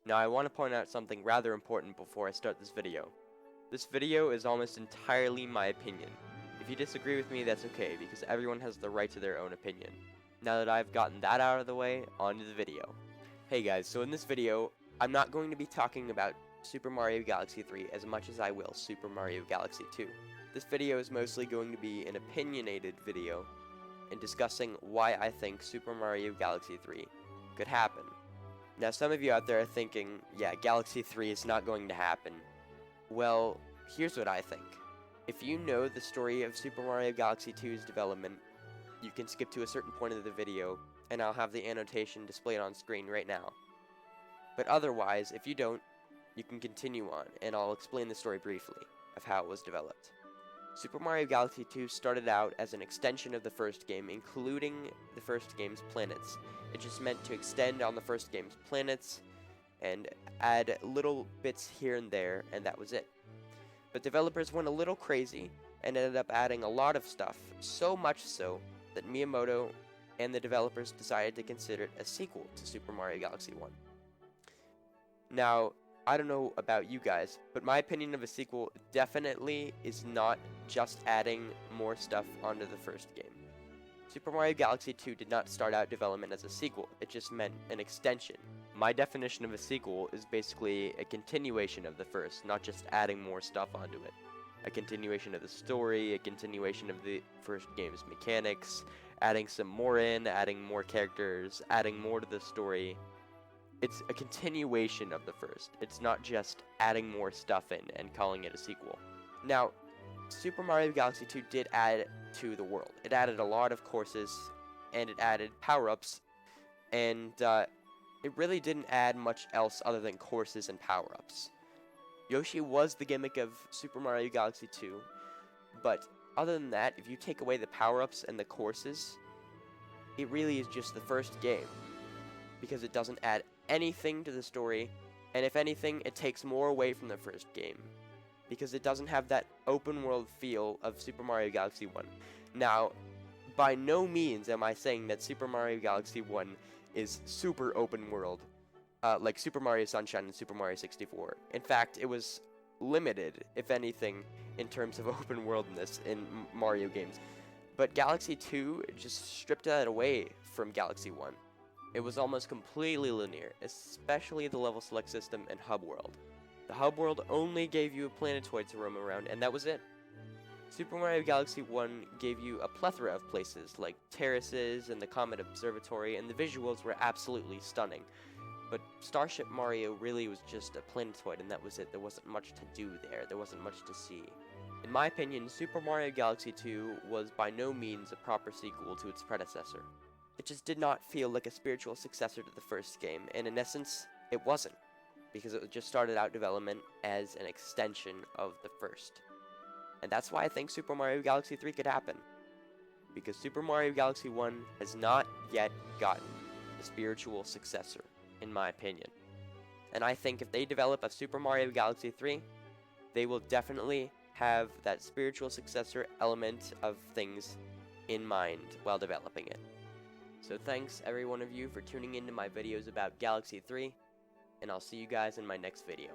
Now I want to point out something rather important before I start this video. This video is almost entirely my opinion. If you disagree with me, that's okay, because everyone has the right to their own opinion. Now that I've gotten that out of the way, on to the video. Hey guys, so in this video, I'm not going to be talking about Super Mario Galaxy 3 as much as I will Super Mario Galaxy 2. This video is mostly going to be an opinionated video and discussing why I think Super Mario Galaxy 3 could happen. Now some of you out there are thinking, yeah, Galaxy 3 is not going to happen. Well, here's what I think. If you know the story of Super Mario Galaxy 2's development, you can skip to a certain point of the video, and I'll have the annotation displayed on screen right now. But otherwise, if you don't, you can continue on, and I'll explain the story briefly of how it was developed. Super Mario Galaxy 2 started out as an extension of the first game, including the first game's planets. It just meant to extend on the first game's planets and add little bits here and there, and that was it. But developers went a little crazy and ended up adding a lot of stuff, so much so that Miyamoto and the developers decided to consider it a sequel to Super Mario Galaxy 1. Now, I don't know about you guys, but my opinion of a sequel definitely is not just adding more stuff onto the first game. Super Mario Galaxy 2 did not start out development as a sequel, it just meant an extension. My definition of a sequel is basically a continuation of the first, not just adding more stuff onto it. A continuation of the story, a continuation of the first game's mechanics, adding some more in, adding more characters, adding more to the story. It's a continuation of the first. It's not just adding more stuff in and calling it a sequel. Now, Super Mario Galaxy 2 did add to the world. It added a lot of courses, and it added power-ups, and it really didn't add much else other than courses and power-ups. Yoshi was the gimmick of Super Mario Galaxy 2, but other than that, if you take away the power-ups and the courses, it really is just the first game, because it doesn't add anything to the story, and if anything, it takes more away from the first game, because it doesn't have that open world feel of Super Mario Galaxy 1. Now, by no means am I saying that Super Mario Galaxy 1 is super open world, like Super Mario Sunshine and Super Mario 64. In fact, it was limited, if anything, in terms of open worldness in Mario games. But Galaxy 2 just stripped that away from Galaxy 1. It was almost completely linear, especially the level select system and hub world. The hub world only gave you a planetoid to roam around, and that was it. Super Mario Galaxy 1 gave you a plethora of places, like terraces and the Comet Observatory, and the visuals were absolutely stunning. But Starship Mario really was just a planetoid, and that was it. There wasn't much to do there. There wasn't much to see. In my opinion, Super Mario Galaxy 2 was by no means a proper sequel to its predecessor. It just did not feel like a spiritual successor to the first game, and in essence, it wasn't, because it just started out development as an extension of the first. And that's why I think Super Mario Galaxy 3 could happen, because Super Mario Galaxy 1 has not yet gotten a spiritual successor, in my opinion. And I think if they develop a Super Mario Galaxy 3, they will definitely have that spiritual successor element of things in mind while developing it. So thanks every one of you for tuning into my videos about Galaxy 3, and I'll see you guys in my next video.